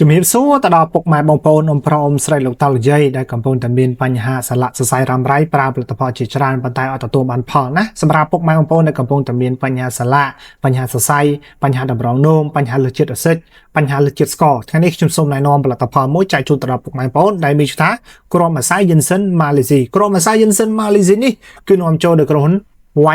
ជំរាបសួរទៅដល់ពុកម៉ែបងប្អូនអ៊ំប្រុសអ៊ំស្រីលោកតាលោកយាយដែលកំពុងតែមានបញ្ហាសន្លាក់សរសៃរ៉ាំរ៉ៃប្រើផលិតផលជាច្រើនប៉ុន្តែអត់ទទួលបានផលណាសម្រាប់ពុកម៉ែបងប្អូនដែលកំពុងតែមានបញ្ហាសន្លាក់បញ្ហាសរសៃបញ្ហាតម្រងនោមបញ្ហាលើសជាតិអាស៊ីតបញ្ហាលើសជាតិស្ករថ្ងៃនេះខ្ញុំសូមណែនាំផលិតផលមួយចែកជូនទៅដល់ពុកម៉ែបងប្អូនដែលមានឈ្មោះថាគ្រាប់ម្សៅយិនសិនម៉ាឡេស៊ីគ្រាប់ម្សៅយិនសិនម៉ាឡេស៊ីនេះគឺនាំចូលដោយក្រុមហ៊ុន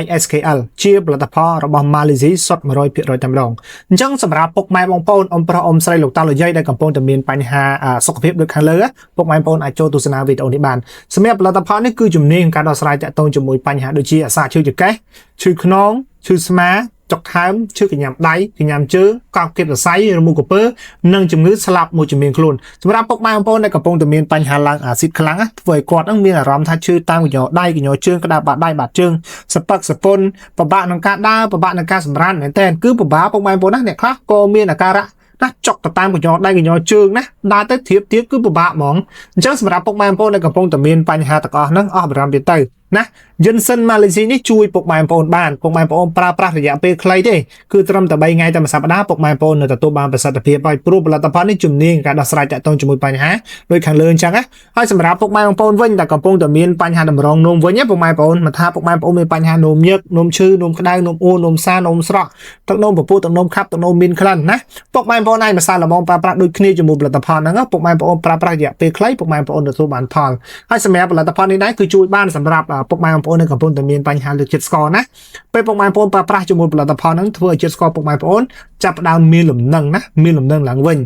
YSKL ជាផលិតផលរបស់ Malaysia សុទ្ធ 100% តែម្ដងអញ្ចឹងសម្រាប់ពុកម៉ែបងប្អូនអ៊ំប្រុសអ៊ំស្រីលោកតាលោកយាយដែលកំពុងតែមានបញ្ហាសុខភាពដូចខាងលើពុកម៉ែបងប្អូនអាចចូលទស្សនាវីដេអូនេះបានសម្រាប់ផលិតផលនេះគឺជំនាញការដោះស្រាយតាក់ទងជាមួយបញ្ហាដូចជាអាសាឈឺចង្កេះឈឺខ្នងឈឺស្មាចុកថើមឈឺកញ្ញាំដៃកញ្ញាំជើងកោបគៀបសរសៃរមូរក្រពើនិងជំងឺស្លាប់មួយជំនាញខ្លួនសម្រាប់ពុកម៉ែបងប្អូនដែលកំពុងតែមានបញ្ហាឡើងអាស៊ីតខ្លាំងធ្វើឲ្យគាត់នឹងមានអារម្មណ៍ថាឈឺតាមកញ្ញោដៃកញ្ញោជើងក្តៅបាតដៃបាតជើងសពឹកសពន់ពិបាកក្នុងការដើរពិបាកក្នុងការសម្រានមែនតើគឺពិបាកពុកម៉ែបងប្អូនណាអ្នកខ្លះក៏មានអាការៈណាចុកទៅតាមកញ្ញោដៃកញ្ញោជើងណាដើរទៅធៀបទៀតគឺពិបាកហ្មងអញ្ចឹងសម្រាប់ពុកម៉ែបងប្អូនដែលកំពុងតែមានបញ្ហាទាំងអស់ហ្នឹងអស់បារម្ភទៀតទៅណាយិនសិនម៉ាឡេស៊ីនេះជួយពុកម៉ែបងប្អូនបានពុកម៉ែបងប្អូនប្រើប្រាស់រយៈពេលខ្លីទេគឺត្រឹមតែ3ថ្ងៃតែមួយសប្តាហ៍ពុកម៉ែបងប្អូននៅទទួលបានប្រសិទ្ធភាពហើយព្រោះផលិតផលនេះជំនាញការដោះស្រាយតាក់ទងជាមួយបញ្ហាដូចខាងលើអញ្ចឹងណាហើយសម្រាប់ពុកម៉ែបងប្អូនវិញដែលកំពុងតែមានបញ្ហាតម្រងនោមវិញពុកម៉ែបងប្អូនមកថាពុកម៉ែបងប្អូនមានបញ្ហានោមញឹកនោមឈឺនោមក្តៅនោមអួរនោមសានោមស្រក់ទឹកនោមពពុះទឹកនោមខាប់ទឹកនោមមានក្លិនណាពុកម៉ែបងប្អូនអាចម្សៅល្មមប្រើប្រាស់ដូចគ្នាជាមួយផលិតផលហ្នឹងពុកម៉ែបងប្អូនប្រើប្រាស់រយៈពេលខ្លីពុកម៉ែបងប្អូនទទួលបានផលហើយសម្រាប់ផលិតផលនេះដែរគឺជួយបានសម្រាប់ពុកម៉ែបងប្អូនដែលកំពុងតែមានបញ្ហាលើជាតិស្ករណាពេលពុកម៉ែបងប្អូនប្រើប្រាស់ជាមួយផលិតផលហ្នឹងធ្វើឲ្យជាតិស្ករពុកម៉ែបងប្អូនចាប់ផ្ដើមមានលំនឹងណាមានលំនឹងឡើងវិញ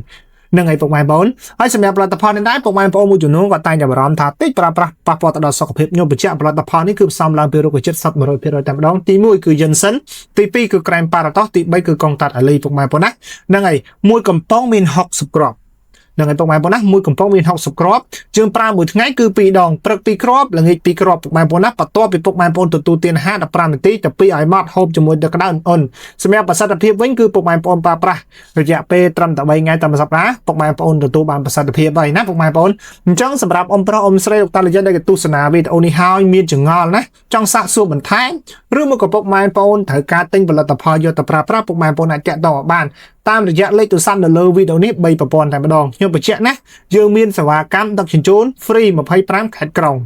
នឹងឲ្យពុកម៉ែបងប្អូនហើយសម្រាប់ផលិតផលនេះដែរពុកម៉ែបងប្អូនមួយចំនួនក៏តែងតែបារម្ភថាតិចប្រើប្រាស់ប៉ះពាល់ទៅដល់សុខភាពខ្ញុំបញ្ជាក់ផលិតផលនេះគឺផ្សំឡើងពីរុក្ខជាតិសុទ្ធ 100% តែម្ដងទី1គឺយិនសិនទី2គឺក្រែមប៉ារ៉ាតូសទី3គឺកុងតាត់អាលីពុកម៉ែបងប្អូនណានឹងហើយមួយកំប៉ុងមាន60គ្រាប់នឹងឲ្យពុកម៉ែបងប្អូនណាមួយកំប៉ុងមាន60គ្រាប់យើងប្រើមួយថ្ងៃគឺ2ដងព្រឹក2គ្រាប់ល្ងាច2គ្រាប់ពុកម៉ែបងប្អូនណាបន្ទាប់ពីពុកម៉ែបងប្អូនទទួលទានអាហារ15នាទីទៅ2ឲ្យម៉ត់ហូបជាមួយទឹកក្តៅអ៊ុនសម្រាប់ប្រសិទ្ធភាពវិញគឺពុកម៉ែបងប្អូនប្រើប្រាស់រយៈពេលត្រឹមតែ3ថ្ងៃតែមួយសប្តាហ៍ពុកម៉ែបងប្អូនទទួលបានប្រសិទ្ធភាពហើយណាពុកម៉ែបងប្អូនអញ្ចឹងសម្រាប់អ៊ំប្រុសអ៊ំស្រីលោកតាលោកយាយដែលទស្សនាវីដេអូនេះហើយមានចង្អល់ណាចង់សាកសួរបន្ថែមឬមកក៏ពុកម៉ែបងប្អូនត្រូវការទិញផលិតផលយកទៅប្រើប្រាស់ពុកម៉ែបងប្អូនអាចតាក់ទងបានតាមរយៈលេខទូរស័ព្ទនៅលើវីដេអូនេះ3ប្រព័ន្ធតែម្ដងខ្ញុំបញ្ជាក់ណាយើងមានសេវាកម្មដឹកជញ្ជូន free 25 ខេត្តក្រុង